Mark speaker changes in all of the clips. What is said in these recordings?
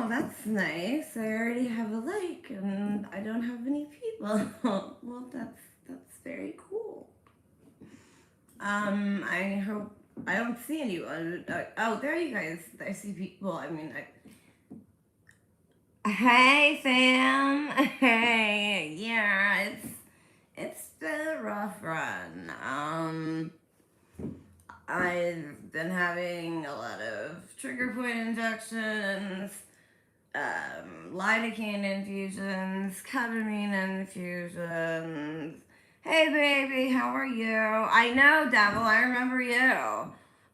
Speaker 1: that's nice. I already have a lake and I don't have any people. Well, that's very cool. I hope I don't see anyone. Oh, there you guys. I see people. I mean, hey, fam. Hey, yeah, it's been a rough run. I've been having a lot of trigger point injections, lidocaine infusions, ketamine infusions. Hey, baby, how are you? I know, Devil, I remember you.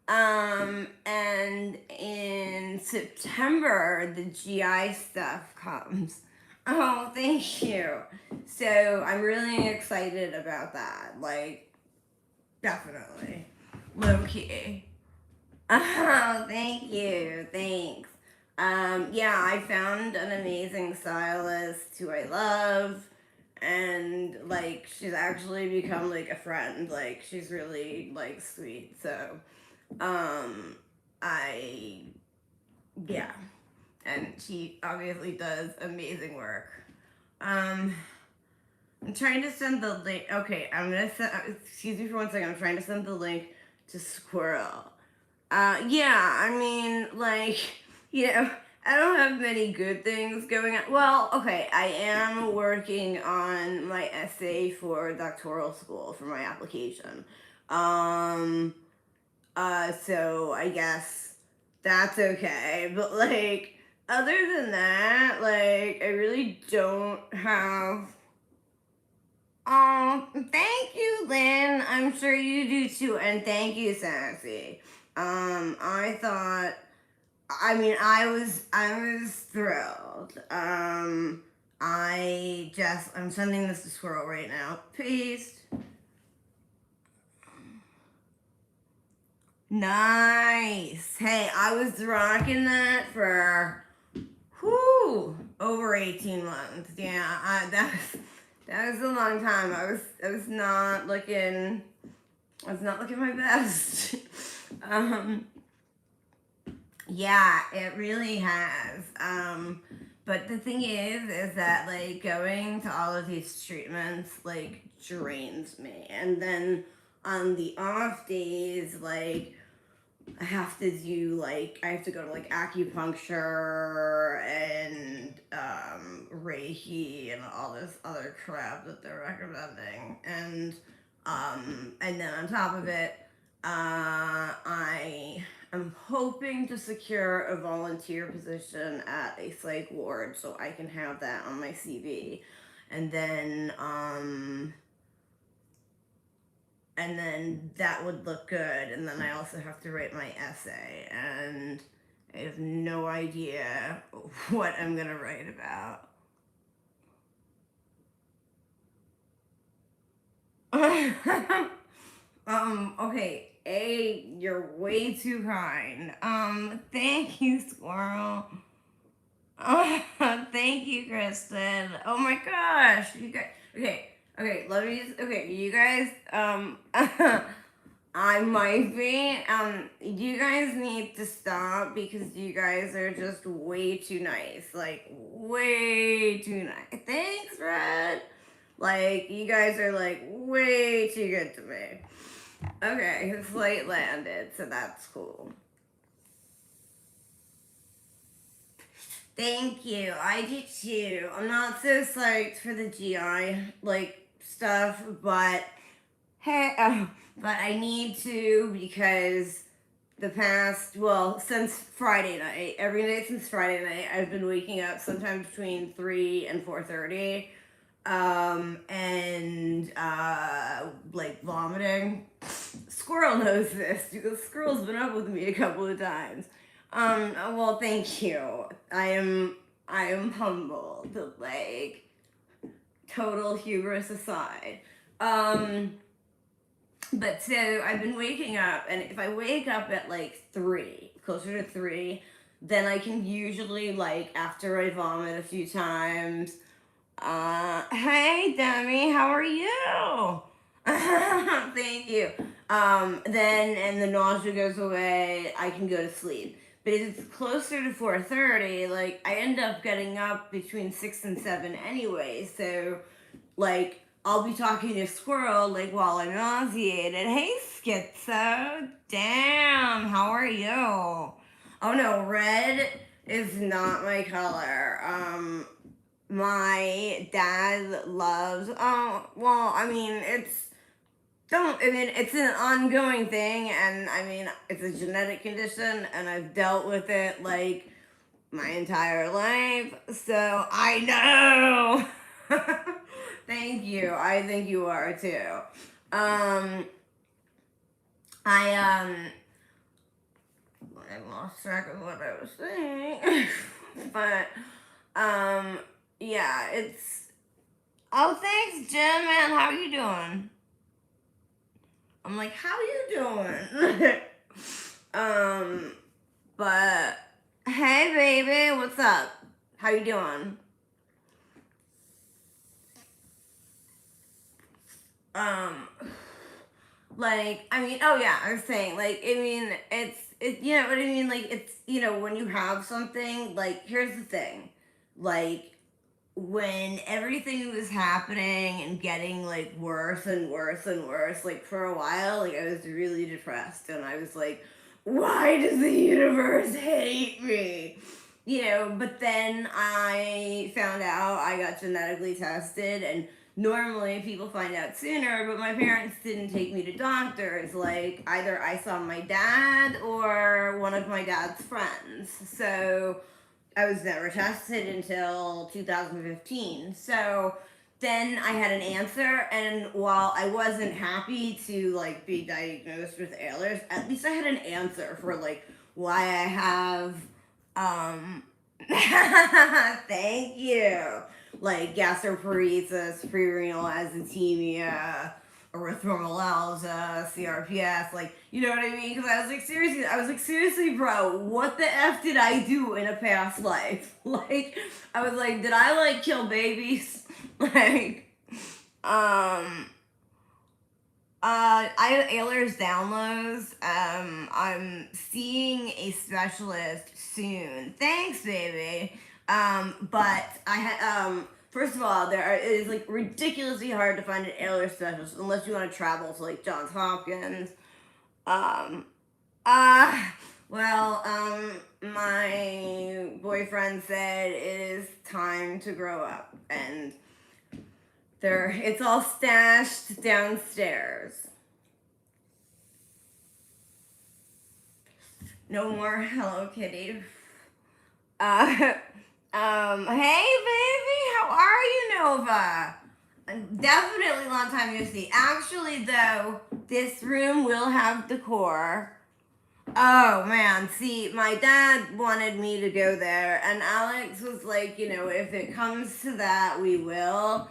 Speaker 1: And in September, the GI stuff comes. Oh, thank you. So I'm really excited about that. Like, definitely. Low key. Oh, thank you. Thanks. Yeah, I found an amazing stylist who I love, and like she's actually become like a friend. Like she's really like sweet. So, um, I yeah, and she obviously does amazing work. Um, I'm trying to send the link. Okay, I'm gonna send. Excuse me for 1 second. I'm trying to send the link to Squirrel. Yeah, I mean, like, you know, I don't have many good things going on. Well, okay, I am working on my essay for doctoral school for my application. Um, so I guess that's okay. But, like, other than that, like, I really don't have. Oh, thank you, Lynn. I'm sure you do too. And thank you, Sassy. I thought, I was thrilled. I'm sending this to Squirrel right now. Peace. Nice. Hey, I was rocking that for, over 18 months. Yeah, that was a long time. I was not looking, my best. um, Yeah, it really has. But the thing is that like going to all of these treatments like drains me. And then on the off days, like I have to go to like acupuncture and Reiki and all this other crap that they're recommending. And then on top of it, I'm hoping to secure a volunteer position at a psych ward so I can have that on my CV. And then that would look good. And then I also have to write my essay, and I have no idea what I'm gonna write about. Okay, you're way too kind. Thank you, Squirrel. Thank you, Kristen. Oh my gosh, you guys. Okay, let me just. Okay, you guys. I might be. You guys need to stop because you guys are just way too nice. Like, way too nice. Thanks, Red. Like, you guys are like way too good to me. Okay, his flight landed, so that's cool. Thank you. I do too. I'm not so psyched for the GI like stuff, but hey, but I need to because since Friday night, every night since Friday night, I've been waking up sometimes between 3 and 4:30, and like vomiting. Squirrel knows this because Squirrel's been up with me a couple of times. Well, thank you. I am humbled, like, total hubris aside. But so I've been waking up, and if I wake up at like 3, closer to 3, then I can usually, like, after I vomit a few times, hey, Demi, how are you? Thank you. And the nausea goes away, I can go to sleep. But if it's closer to 4:30, like I end up getting up between 6 and 7 anyway. So like I'll be talking to Squirrel like while I'm nauseated. Hey Schizo, damn, how are you? Oh no, red is not my color. My dad loves. Oh well, I mean it's an ongoing thing, and I mean it's a genetic condition, and I've dealt with it like my entire life, so I know. Thank you. I think you are too. Um, I lost track of what I was saying, but yeah, it's. Oh, thanks, Jim. Man, how are you doing? I'm like, how you doing? But hey, baby, what's up? How you doing? Um, like, I mean, oh yeah, I was saying, like, I mean, you know what I mean? Like, it's, you know, when you have something, like, here's the thing, like, when everything was happening and getting, like, worse and worse and worse, like, for a while, like, I was really depressed, and I was like, why does the universe hate me? You know, but then I found out I got genetically tested, and normally people find out sooner, but my parents didn't take me to doctors. Like, either I saw my dad or one of my dad's friends. So I was never tested until 2015. So then I had an answer, and while I wasn't happy to like be diagnosed with Ehlers, at least I had an answer for like why I have thank you. Like gastroparesis, prerenal azotemia, erythromelalgia, CRPS, like, you know what I mean? Because I was like, seriously, bro, what the F did I do in a past life? Like, I was like, did I, like, kill babies? Like, I have Ehlers Downloads. I'm seeing a specialist soon. Thanks, baby. But I had, first of all, it is like ridiculously hard to find an Ehlers specialist unless you want to travel to like Johns Hopkins. Um, my boyfriend said it is time to grow up, and it's all stashed downstairs. No more Hello Kitty. Hey baby, how are you, Nova? Definitely long time no see. Actually though, this room will have decor. Oh man, see, my dad wanted me to go there, and Alex was like, you know, if it comes to that, we will.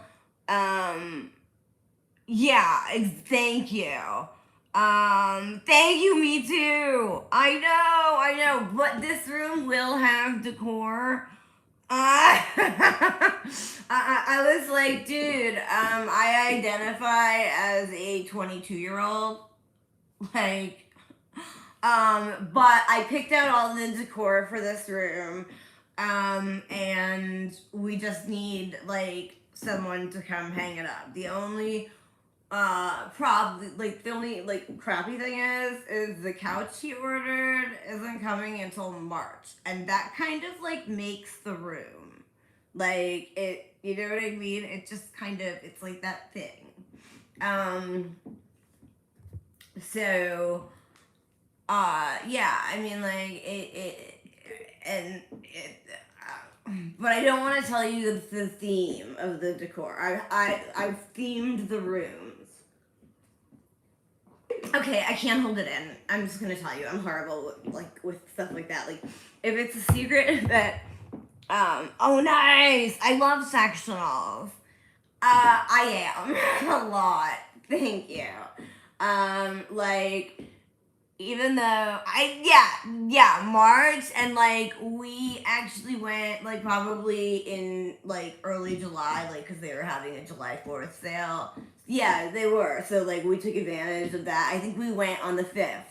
Speaker 1: Yeah, thank you. Thank you, me too. I know, but this room will have decor. I was like, dude, I identify as a 22-year-old. Like, but I picked out all the decor for this room. And we just need, like, someone to come hang it up. The only crappy thing is the couch he ordered isn't coming until March, and that kind of like makes the room like it, you know what I mean? It just kind of, it's like that thing. So yeah, I mean, like but I don't want to tell you the theme of the decor. I've themed the rooms. Okay, I can't hold it in. I'm just gonna tell you, I'm horrible with stuff like that. Like, if it's a secret that, oh nice! I love sectionals. I am a lot. Thank you. Like, even though yeah, March, and like we actually went like probably in like early July, like because they were having a July 4th sale. Yeah, they were. So like we took advantage of that. I think we went on the 5th.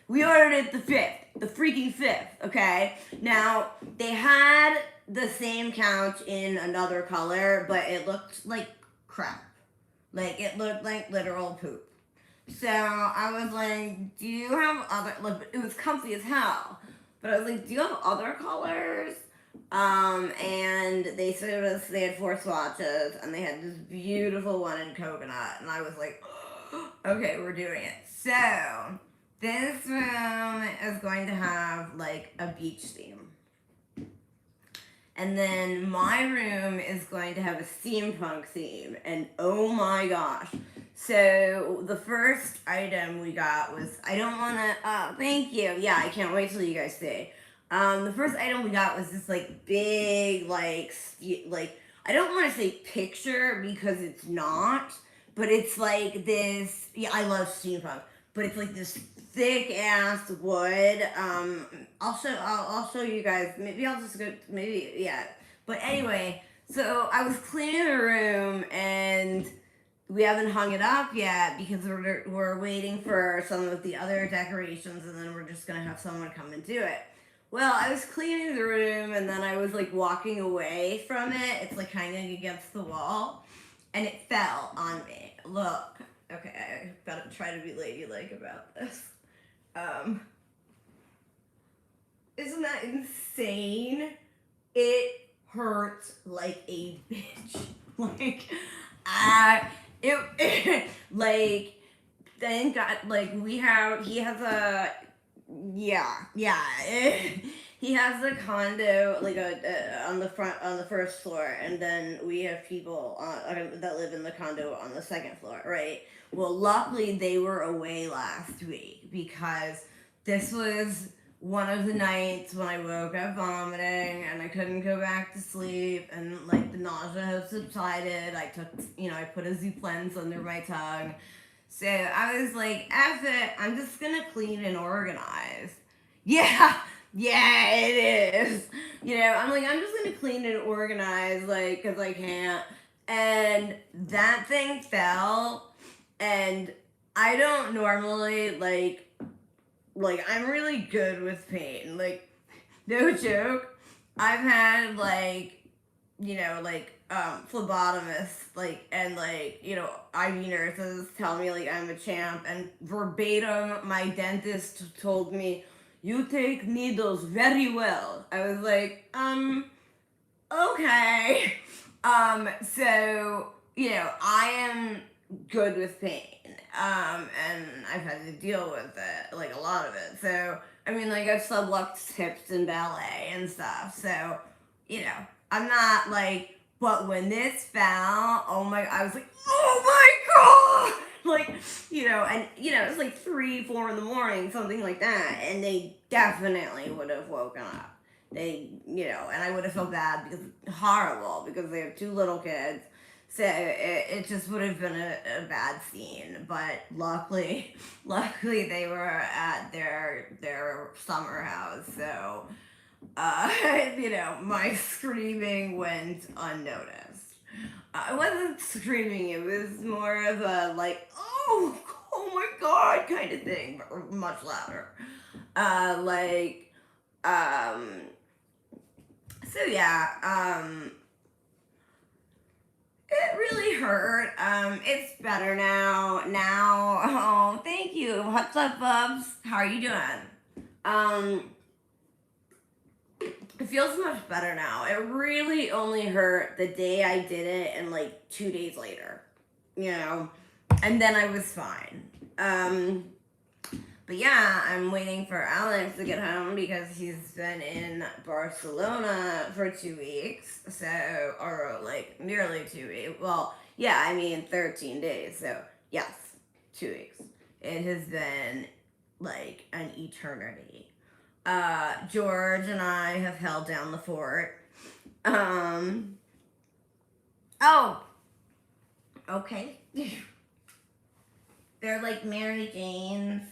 Speaker 1: We ordered it the 5th, the freaking 5th, okay? Now, they had the same couch in another color, but it looked like crap. Like, it looked like literal poop. So I was like, do you have other, like, it was comfy as hell. But I was like, do you have other colors? And they said they had 4 swatches, and they had this beautiful one in coconut, and I was like, okay, we're doing it. So this room is going to have like a beach theme. And then my room is going to have a steampunk theme. And oh my gosh. So the first item we got was, I don't want to, thank you. Yeah, I can't wait till you guys see. The first item we got was this like big, like, I don't want to say picture because it's not, but it's like this, yeah, I love steampunk, but it's like this thick ass wood. I'll show you guys. Maybe I'll just go. Maybe yeah. But anyway, so I was cleaning the room and we haven't hung it up yet because we're waiting for some of the other decorations, and then we're just gonna have someone come and do it. Well, I was cleaning the room and then I was like walking away from it. It's like kind of against the wall, and it fell on me. Look. Okay, I gotta try to be ladylike about this. Isn't that insane? It hurts like a bitch. Like, like, thank God, like, he has a, he has a condo, like, on the first floor, and then we have people that live in the condo on the second floor, right? Well, luckily, they were away last week, because this was one of the nights when I woke up vomiting and I couldn't go back to sleep, and like the nausea had subsided. I put a Zuplenz under my tongue. So I was like, F it, I'm just gonna clean and organize. Yeah, it is. I'm just gonna clean and organize, like, cause I can't. And that thing fell, and I don't normally, like, I'm really good with pain. Like, no joke. I've had, like, phlebotomists, like, and, like, IV nurses tell me, like, I'm a champ. And verbatim, my dentist told me, you take needles very well. I was like, okay. So, I am good with pain. And I've had to deal with it, like, a lot of it. So, I mean, like, I've subluxed hips in ballet and stuff. So, I'm not, like, but when this fell, I was like, oh my God! Like, and, it's like 3, 4 in the morning, something like that. And they definitely would have woken up. And I would have felt bad horrible, because they have 2 little kids. So it just would have been a bad scene. But luckily they were at their summer house. So, my screaming went unnoticed. I wasn't screaming. It was more of a, like, oh my God kind of thing, but much louder. So yeah, it really hurt. It's better now. Oh, thank you. What's up, Bubs? How are you doing? It feels much better now. It really only hurt the day I did it and like 2 days later, and then I was fine. But yeah, I'm waiting for Alex to get home because he's been in Barcelona for 2 weeks. So, or like nearly 2 weeks. Well, yeah, 13 days. So, yes, 2 weeks. It has been like an eternity. George and I have held down the fort. Oh, okay. They're like Mary Jane's.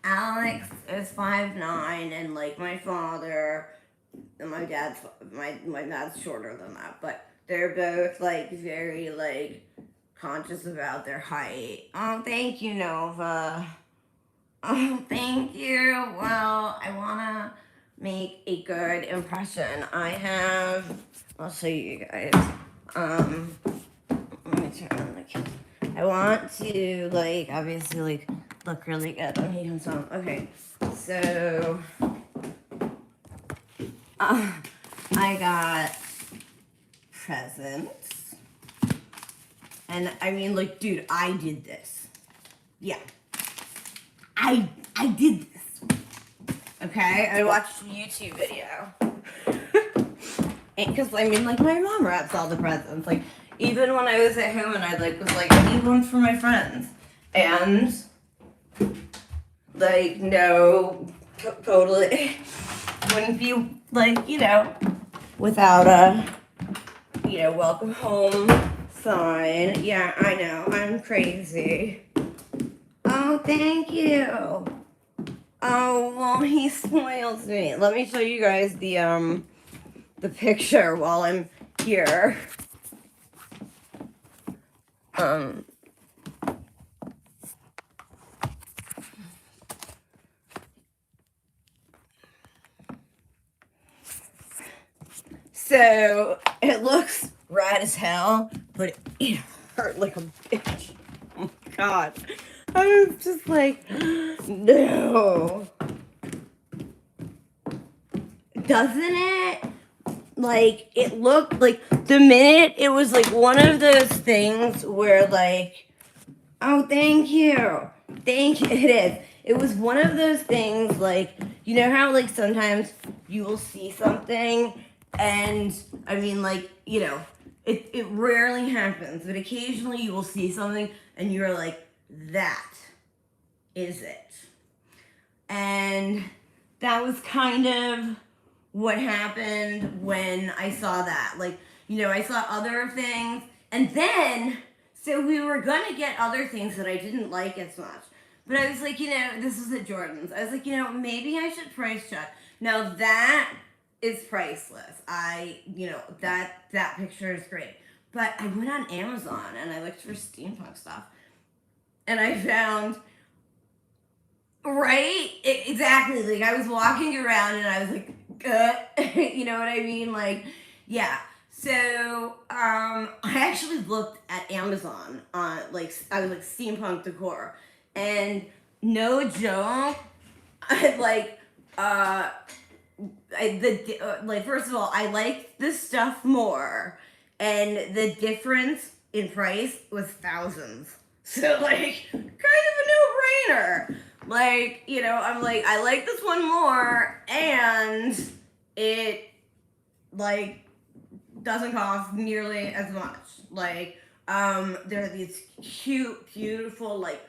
Speaker 1: Alex is 5'9", and like my father, and my dad's shorter than that, but they're both like very like conscious about their height. Oh, thank you, Nova. Oh, thank you. Well, I want to make a good impression. I'll show you guys. Um, Let me turn on the camera. I want to, like, obviously, like, look really good when he comes home. Okay, so, uh, I got presents. And I mean, like, dude, I did this. Yeah. I did this. Okay? I watched a YouTube video. Because, I mean, like, my mom wraps all the presents. Like, even when I was at home and I, like, was like, I need one for my friends. And, like, no, totally wouldn't be, like, without a, welcome home sign. Yeah, I know. I'm crazy. Oh, thank you. Oh, well, he spoils me. Let me show you guys the picture while I'm here. Um, so it looks rad as hell, but it hurt like a bitch. Oh my god. I was just like, no. Doesn't it? Like, it looked like the minute it was like one of those things where, like, oh, thank you. Thank you. It is. It was one of those things, like, you know how, like, sometimes you will see something, and, I mean, like, it rarely happens, but occasionally you will see something, and you're like, that is it. And that was kind of what happened when I saw that. Like, I saw other things, and then, so we were gonna get other things that I didn't like as much. But I was like, this is at Jordan's. I was like, maybe I should price check. Now that is priceless. That picture is great. But I went on Amazon and I looked for steampunk stuff. And I found, right? Exactly. Like, I was walking around and I was like, you know what I mean? Like, yeah. So, I actually looked at Amazon on, like, I was like, steampunk decor. And no joke, I like, like, first of all, I liked this stuff more. And the difference in price was thousands. So, like, kind of a no-brainer. Like, I'm like, I like this one more, and it, like, doesn't cost nearly as much. Like, there are these cute, beautiful, like,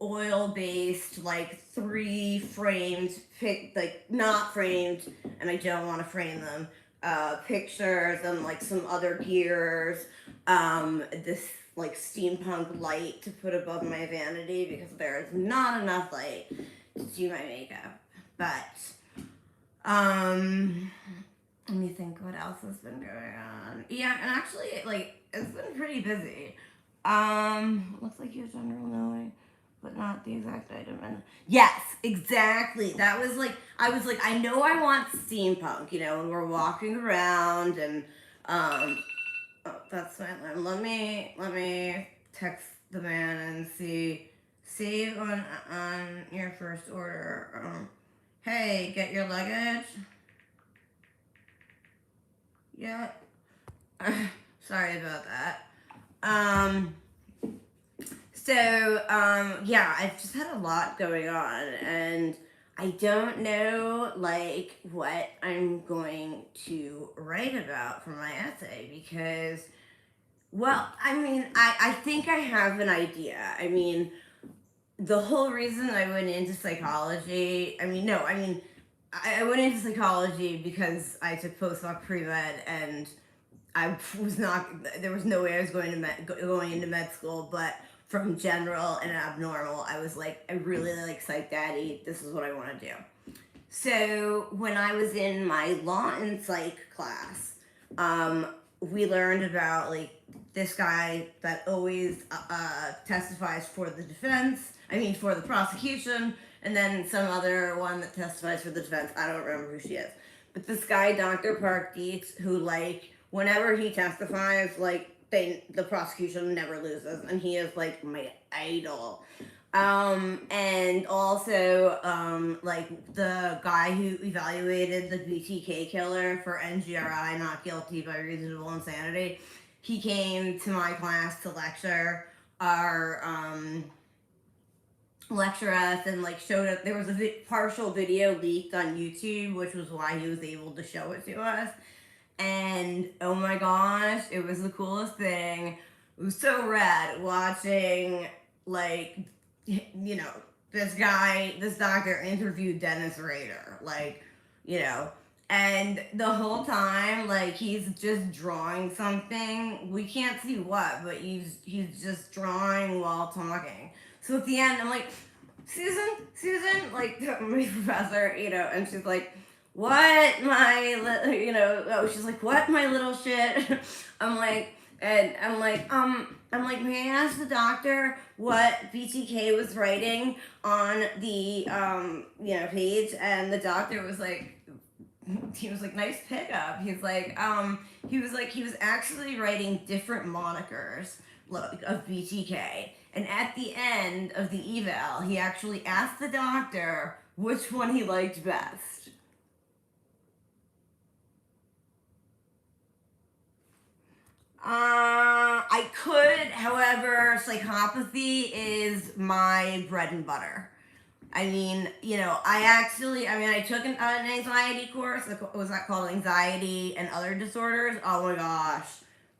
Speaker 1: oil-based, like, 3 framed, like, not framed, and I don't want to frame them, pictures and, like, some other gears, this, like, steampunk light to put above my vanity because there is not enough light to do my makeup. But, let me think what else has been going on. Yeah, and actually, like, it's been pretty busy. Looks like your general knowing, but not the exact item. And yes, exactly. That was like, I was like, I know I want steampunk, when we're walking around and, oh, that's my alarm. Let me text the man and see on your first order. Hey, get your luggage. Yeah. Sorry about that. Yeah, I've just had a lot going on, and I don't know, like, what I'm going to write about for my essay because, well, I mean, I think I have an idea. I mean, the whole reason I went into psychology, I went into psychology because I took postdoc pre-med and I was not, there was no way I was going into med school, but from general and abnormal, I was like, I really like Psych Daddy. This is what I want to do. So when I was in my law and psych class, we learned about, like, this guy that always testifies for the defense, for the prosecution, and then some other one that testifies for the defense. I don't remember who she is. But this guy, Dr. Park Dietz, who, like, whenever he testifies, like, the prosecution never loses, and he is, like, my idol. And also, like, the guy who evaluated the BTK killer for NGRI, not guilty by reasonable insanity, he came to my class to lecture us, and, like, showed us. There was a partial video leaked on YouTube, which was why he was able to show it to us. And oh my gosh, it was the coolest thing. It was so rad watching, like, you know, this doctor interviewed Dennis Rader, like, you know, and the whole time, like, he's just drawing something. We can't see what, but he's just drawing while talking. So at the end, I'm like, Susan, like, my professor, you know, and she's like, what, she's like, what, my little shit? I'm like, may I ask the doctor what BTK was writing on the, page? And the doctor was like, nice pickup. He was actually writing different monikers of BTK. And at the end of the eval, he actually asked the doctor which one he liked best. I could, however, psychopathy is my bread and butter. I mean, I took an anxiety course. Was that called Anxiety and Other Disorders? Oh my gosh,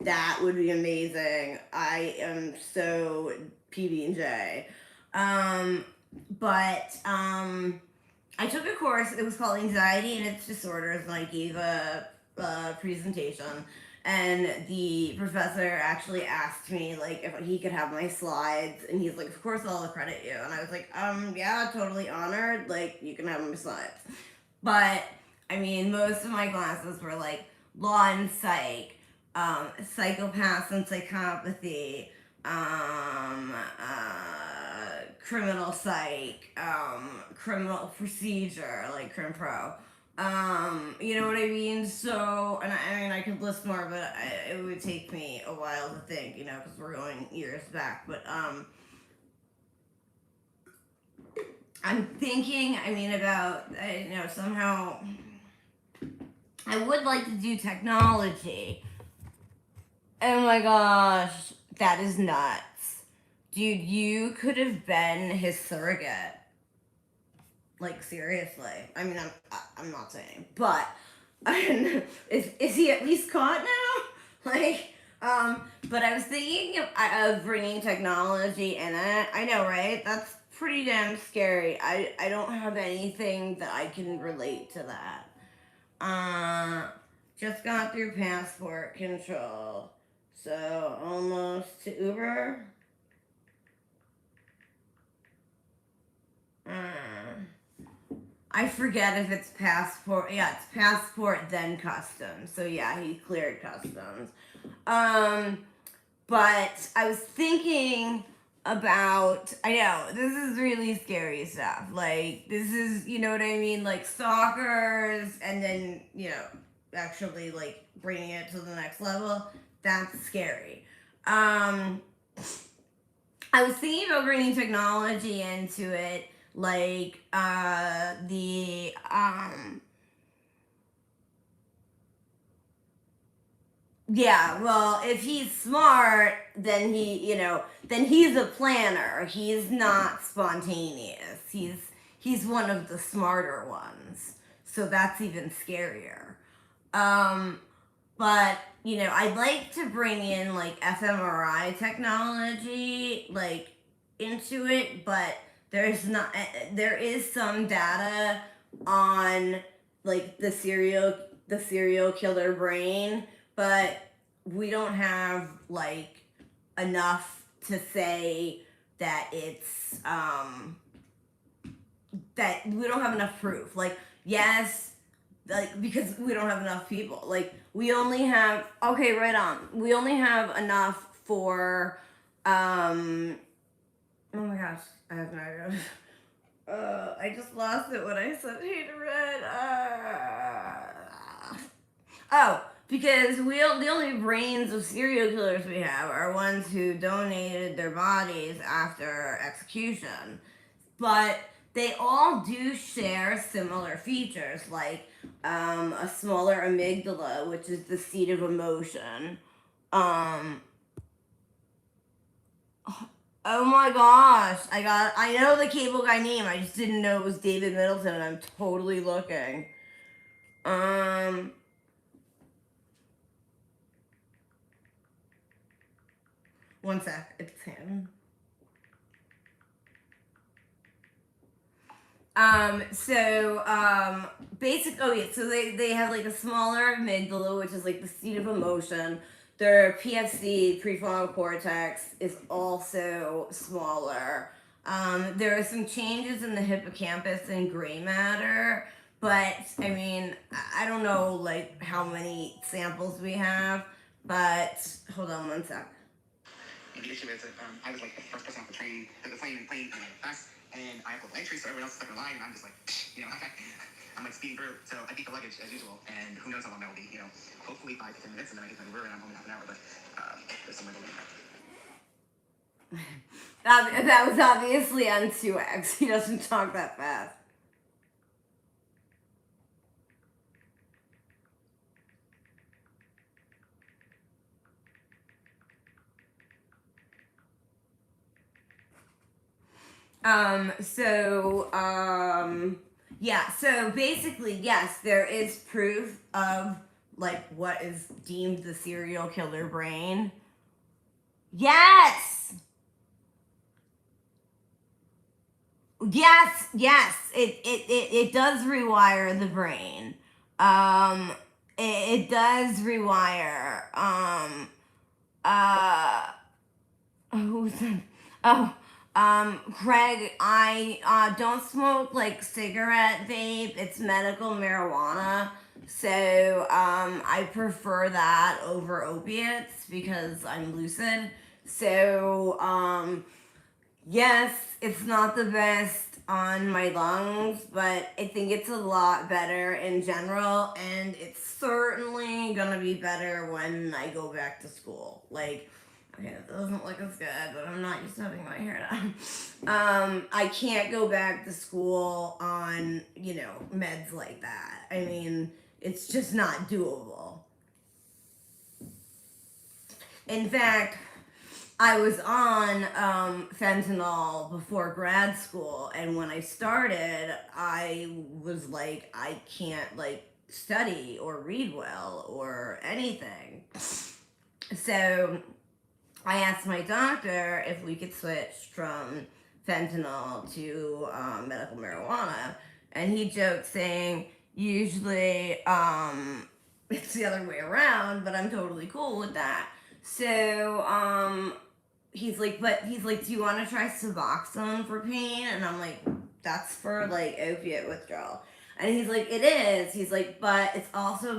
Speaker 1: that would be amazing. I am so PB&J. I took a course. It was called Anxiety and Its Disorders, and I gave a presentation. And the professor actually asked me, like, if he could have my slides. And he's like, of course I'll accredit you. And I was like, yeah, totally honored. Like, you can have my slides. But, I mean, most of my classes were, like, law and psych, psychopaths and psychopathy, criminal psych, criminal procedure, like crim pro. You know what I mean? So, and I could list more, but it would take me a while to think, because we're going years back. But, I'm thinking, about, somehow, I would like to do technology. Oh my gosh, that is nuts. Dude, you could have been his surrogate. Like, seriously. I'm not saying, but is he at least caught now? Like, but I was thinking of bringing technology in it. I know, right? That's pretty damn scary. I don't have anything that I can relate to that. Just got through passport control. So, almost to Uber. I forget if it's passport. Yeah, it's passport then customs. So yeah, he cleared customs. But I was thinking about, I know, this is really scary stuff. Like, this is, you know what I mean? Like, stalkers, and then, actually, like, bringing it to the next level. That's scary. I was thinking about bringing technology into it. Like, yeah, well, if he's smart, then then he's a planner. He's not spontaneous. He's one of the smarter ones. So that's even scarier. But, I'd like to bring in, like, fMRI technology, like, into it, but there is some data on, like, the serial killer brain, but we don't have, like, enough to say that it's that we don't have enough proof. Like, yes, like, because we don't have enough people. Like, we only have right on. We only have enough for oh my gosh, I have no idea. I just lost it when I said hey to Red. Oh, because the only brains of serial killers we have are ones who donated their bodies after execution. But they all do share similar features, like a smaller amygdala, which is the seat of emotion. Um, oh my gosh, I know the cable guy name. I just didn't know it was David Middleton, and I'm totally looking. One sec, it's him. Basic, oh yeah, so they have like a smaller amygdala, which is like the seat of emotion. Their PFC, prefrontal cortex, is also smaller. There are some changes in the hippocampus and gray matter, but I mean, I don't know like how many samples we have, but hold on one sec. And the issue is that I was like the first person off the train, the plane fast, and I have global entry, so everyone else is stuck in line, and I'm just like, I'm like speeding through. So I beat the luggage as usual, and who knows how long that will be? Hopefully 5 to 10 minutes, and then I get my Uber, and I'm home in half an hour. But there's some wiggle room. That was obviously on 2x. He doesn't talk that fast. Yeah, so basically, yes, there is proof of like what is deemed the serial killer brain. Yes! Yes, it does rewire the brain. It does rewire. Who's that? Oh, Craig, I don't smoke like cigarette vape. It's medical marijuana. So, I prefer that over opiates because I'm lucid. So, yes, it's not the best on my lungs, but I think it's a lot better in general, and it's certainly gonna be better when I go back to school. Like, okay, it doesn't look as good, but I'm not used to having my hair down. I can't go back to school on, meds like that. I mean, it's just not doable. In fact, I was on fentanyl before grad school, and when I started, I was like, I can't like study or read well or anything. So I asked my doctor if we could switch from fentanyl to medical marijuana, and he joked saying, usually it's the other way around, but I'm totally cool with that. So he's like, do you want to try Suboxone for pain? And I'm like, that's for like opiate withdrawal. And he's like, it is. He's like, but it's also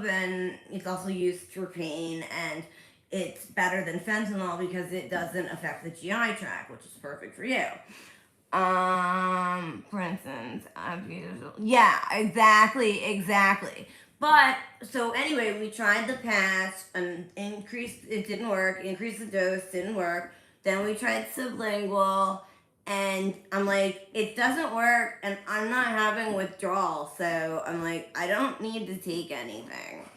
Speaker 1: used for pain, and it's better than fentanyl because it doesn't affect the GI tract, which is perfect for you. For instance, yeah, exactly. But so anyway, we tried the patch and it didn't work. Increased the dose, didn't work. Then we tried sublingual, and I'm like, it doesn't work, and I'm not having withdrawal, so I'm like, I don't need to take anything.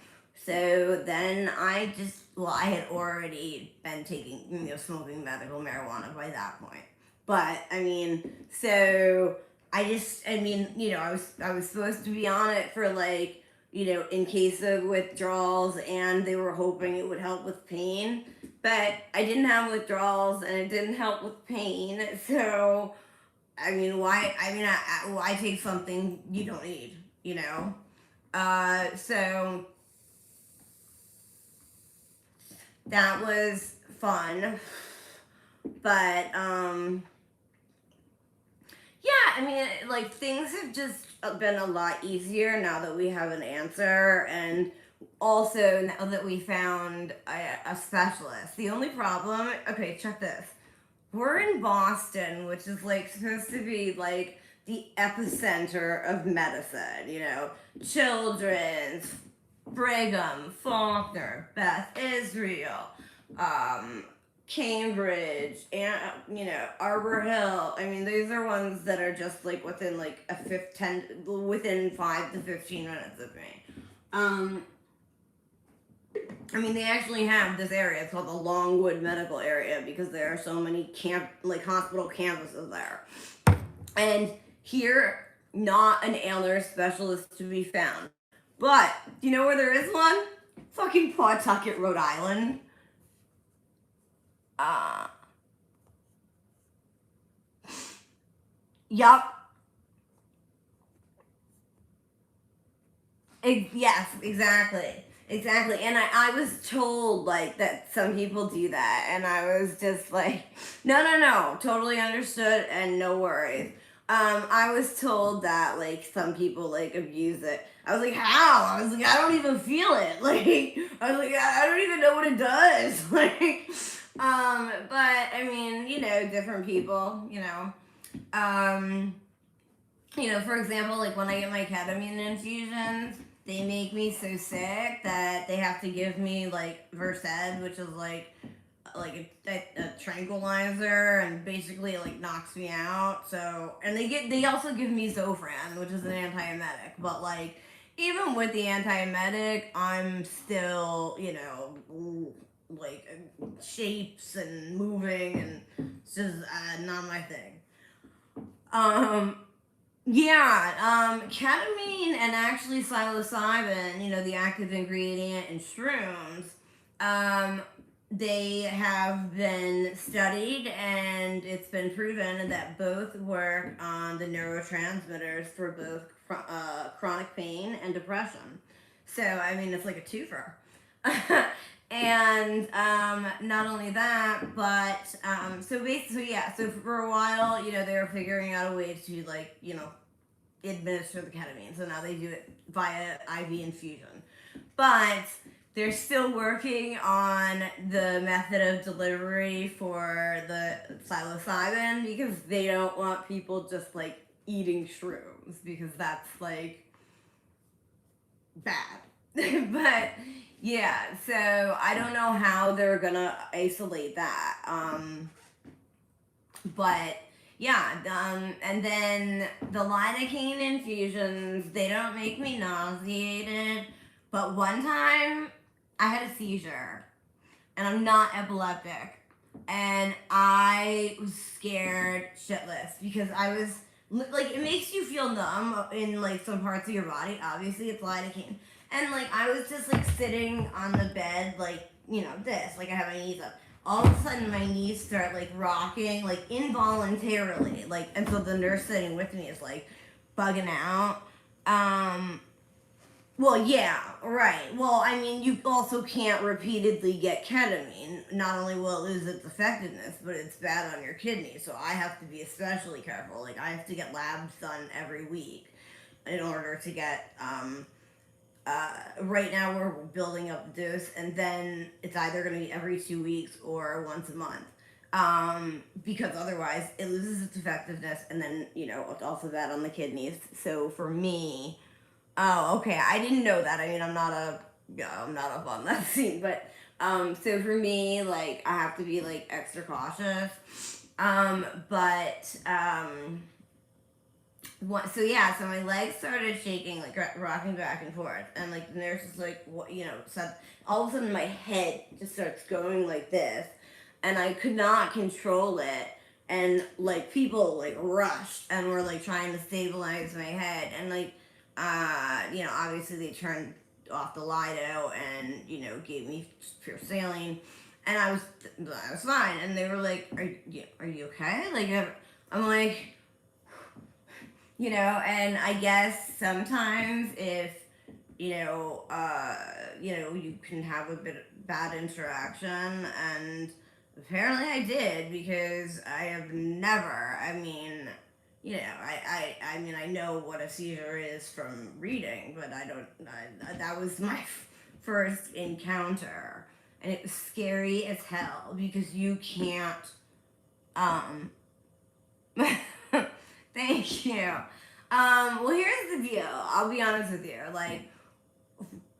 Speaker 1: So then I had already been taking, smoking medical marijuana by that point. But I mean, so I was supposed to be on it for like, in case of withdrawals, and they were hoping it would help with pain. But I didn't have withdrawals, and it didn't help with pain. So, I mean, why take something you don't need, So that was fun. But, yeah, I mean, like, things have just been a lot easier now that we have an answer, and also now that we found a specialist. The only problem, okay, check this. We're in Boston, which is, like, supposed to be, like, the epicenter of medicine, you know, Children's, Brigham, Faulkner, Beth Israel, um, Cambridge, and Arbor Hill. I mean, these are ones that are just like within like within 5 to 15 minutes of me. I mean, they actually have this area. It's called the Longwood Medical Area because there are so many hospital campuses there. And here, not an ALNR specialist to be found. But do you know where there is one? Fucking Pawtucket, Rhode Island. Yup. Yes, exactly. Exactly. And I was told like that some people do that and I was just like, no, totally understood and no worries. I was told that like some people like abuse it. I was like, how? I was like, I don't even feel it. Like I was like, I don't even know what it does. Like but I mean, different people, for example, like when I get my ketamine infusions, they make me so sick that they have to give me like Versed, which is like a tranquilizer, and basically it like knocks me out. So, and they also give me Zofran, which is an antiemetic. But like even with the antiemetic, I'm still like shapes and moving, and it's just not my thing. Ketamine and actually psilocybin, the active ingredient in shrooms, they have been studied and it's been proven that both work on the neurotransmitters for both chronic pain and depression. So, I mean, it's like a twofer. And not only that, but so for a while, they were figuring out a way to administer the ketamine. So now they do it via IV infusion. But they're still working on the method of delivery for the psilocybin because they don't want people just like eating shrooms because that's like bad. But yeah, so I don't know how they're gonna isolate that. But yeah, and then the lidocaine infusions, they don't make me nauseated. But one time I had a seizure, and I'm not epileptic, and I was scared shitless because I was like, it makes you feel numb in like some parts of your body. Obviously, it's lidocaine. And like I was just like sitting on the bed, like this, like I have my knees up. All of a sudden, my knees start like rocking, like involuntarily, like, and so the nurse sitting with me is like bugging out. Well, yeah, right. Well, I mean, you also can't repeatedly get ketamine. Not only will it lose its effectiveness, but it's bad on your kidneys. So I have to be especially careful. Like I have to get labs done every week in order to get right now we're building up the dose, and then it's either going to be every 2 weeks or once a month, because otherwise it loses its effectiveness, and then it's also bad on the kidneys. So for me, oh, okay, I didn't know that. I mean, I'm not up on that scene, but so for me, like I have to be like extra cautious, but so my legs started shaking, like rocking back and forth, and like the nurse was like, what, said, all of a sudden my head just starts going like this, and I could not control it, and like people like rushed and were like trying to stabilize my head, and like, obviously they turned off the Lido and gave me pure saline, and I was fine, and they were like, are you okay? Like I'm like. And I guess sometimes if, you can have a bit of bad interaction, and apparently I did because I have never, I mean, I know what a seizure is from reading, but that was my first encounter, and it was scary as hell because you can't, Thank you. Well, here's the deal. I'll be honest with you. Like,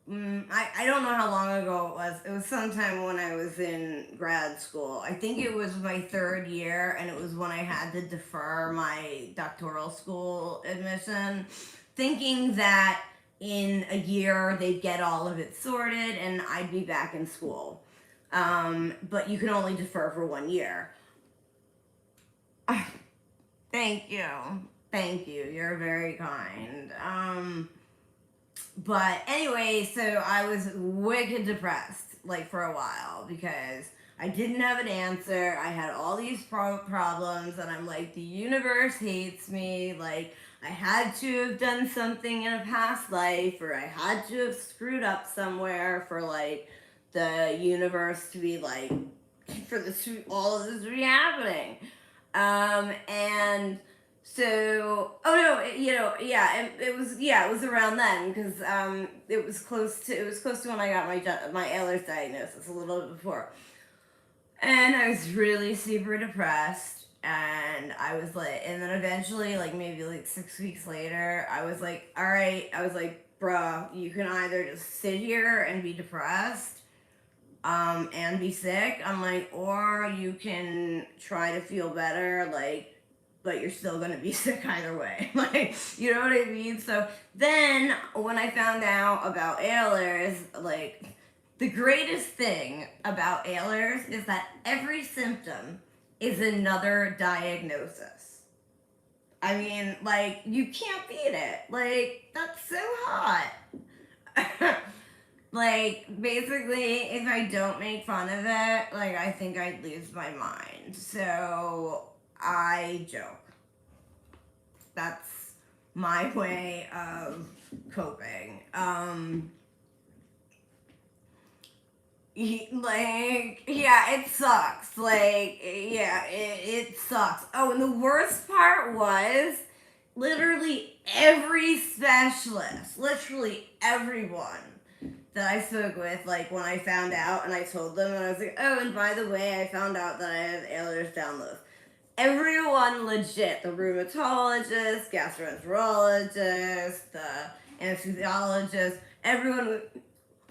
Speaker 1: I don't know how long ago it was. It was sometime when I was in grad school. I think it was my third year, and it was when I had to defer my doctoral school admission, thinking that in a year they'd get all of it sorted and I'd be back in school. But you can only defer for 1 year. Thank you. Thank you. You're very kind. But anyway, so I was wicked depressed, like, for a while because I didn't have an answer. I had all these problems, and I'm like, the universe hates me. Like, I had to have done something in a past life, or I had to have screwed up somewhere for, like, the universe to be like, for this, all of this to be happening. And so, oh no, yeah, it was around then because it was close to when I got my Ehlers diagnosis, a little bit before, and I was really super depressed, and I was like, and then eventually, like maybe like 6 weeks later, I was like, all right, I was like, bruh, you can either just sit here and be depressed and be sick. I'm like, or you can try to feel better, like, but you're still gonna be sick either way. Like, you know what I mean? So then when I found out about Ehlers, like, the greatest thing about Ehlers is that every symptom is another diagnosis. I mean, like, you can't beat it. Like, that's so hot. Like, basically, if I don't make fun of it, like, I think I'd lose my mind. So, I joke. That's my way of coping. Like, yeah, it sucks. Like, yeah, it sucks. Oh, and the worst part was literally every specialist, literally everyone that I spoke with, like, when I found out and I told them, and I was like, oh, and by the way, I found out that I have Ehlers Danlos. Everyone legit, the rheumatologist, gastroenterologist, the anesthesiologist, everyone,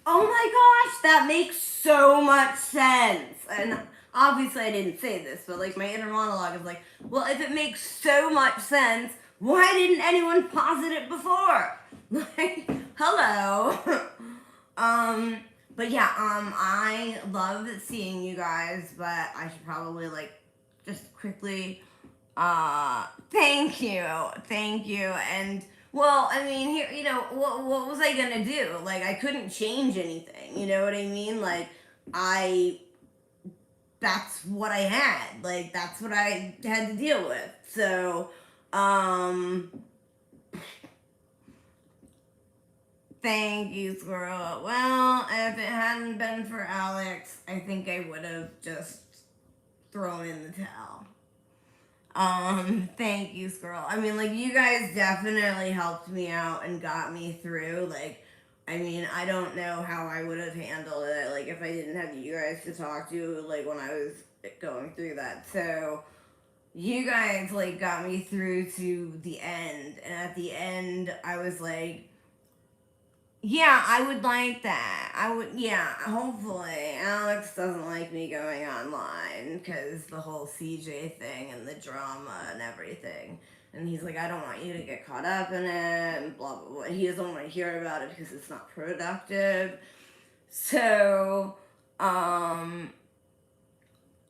Speaker 1: oh my gosh, that makes so much sense. And obviously I didn't say this, but like my inner monologue is like, well, if it makes so much sense, why didn't anyone posit it before? Like, hello. But yeah, I love seeing you guys, but I should probably like just quickly, thank you, and well, I mean, here, what was I gonna do? Like, I couldn't change anything, you know what I mean? Like, that's what I had, like, that's what I had to deal with, so, thank you, Squirrel. Well, if it hadn't been for Alex, I think I would have just thrown in the towel. Thank you, Squirrel. I mean, like, you guys definitely helped me out and got me through. Like, I mean, I don't know how I would have handled it, like, if I didn't have you guys to talk to, like, when I was going through that. So, you guys, like, got me through to the end. And at the end, I was like, yeah, I would like that. Yeah, hopefully. Alex doesn't like me going online because the whole CJ thing and the drama and everything. And he's like, I don't want you to get caught up in it and blah, blah, blah. He doesn't want to hear about it because it's not productive. So, okay,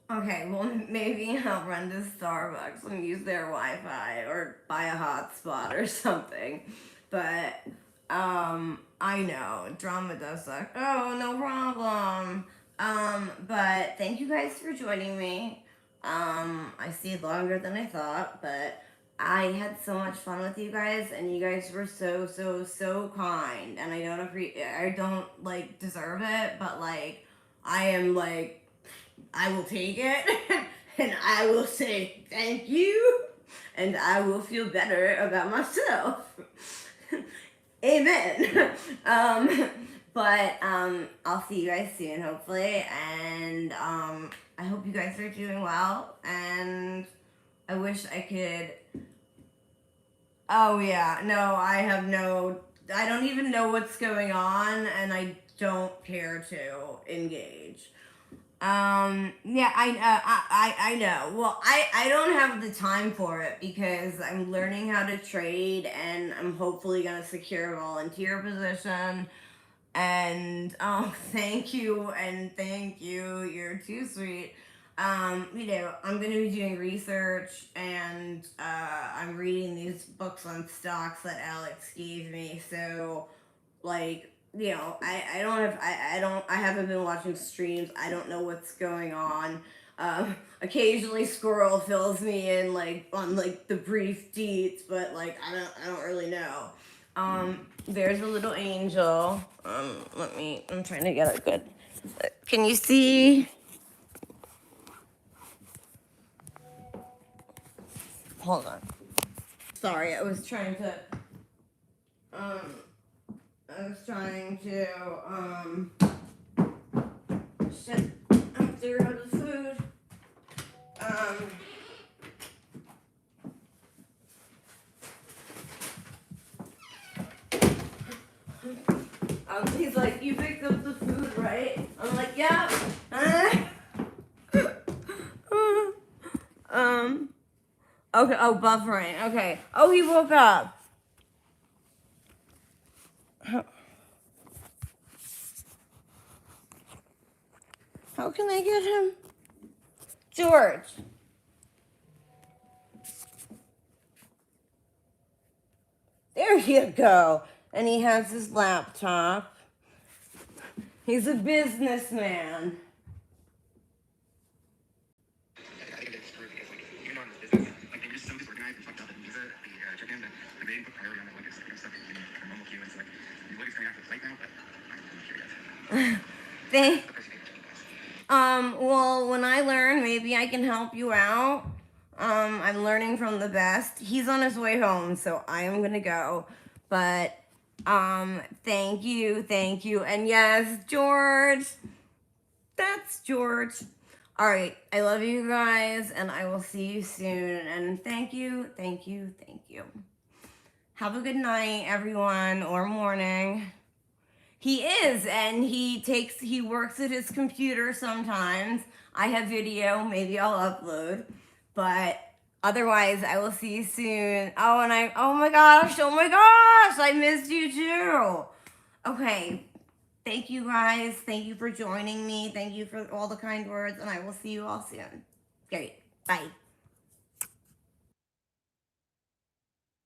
Speaker 1: well, maybe I'll run to Starbucks and use their Wi-Fi or buy a hotspot or something. But, I know, drama does suck. Oh, no problem. But thank you guys for joining me. I stayed longer than I thought, but I had so much fun with you guys, and you guys were so, so, so kind. And I don't, like, deserve it, but, like, I am, like, I will take it, and I will say thank you, and I will feel better about myself. Amen. But I'll see you guys soon, hopefully, and I hope you guys are doing well, and I wish I could Oh yeah, no, I don't even know what's going on, and I don't care to engage. Yeah, I know. Well, I don't have the time for it because I'm learning how to trade, and I'm hopefully gonna secure a volunteer position. And oh, thank you, and thank you. You're too sweet. I'm going to be doing research, and I'm reading these books on stocks that Alex gave me. So, like, I haven't been watching streams. I don't know what's going on. Occasionally Squirrel fills me in, like, on, like, the brief deets, but, like, I don't really know. There's a little angel. I'm trying to get it good. Can you see? Hold on. Sorry, um, I was trying to, shit, I'm figuring out the food. He's like, you picked up the food, right? I'm like, yeah. Okay, oh, buffering, okay. Oh, he woke up. How can I get him? George. There you go. And he has his laptop. He's a businessman. I think it's true because, like, even though in this business, like, they were just so disorganized and fucked up, and Lisa, the chicken, that like, they didn't put priority on it, like, it's like stuff in a normal queue, and it's like, you look, it's coming after the plate now, but I'm not sure yet. Thank. Well, when I learn, maybe I can help you out. I'm learning from the best. He's on his way home, so I am gonna go. But, thank you, and yes, George. That's George. All right, I love you guys, and I will see you soon. And thank you. Have a good night, everyone, or morning. He is, and he works at his computer sometimes. I have video, maybe I'll upload, but otherwise, I will see you soon. Oh my gosh, I missed you too. Okay, thank you guys. Thank you for joining me. Thank you for all the kind words, and I will see you all soon. Great, bye.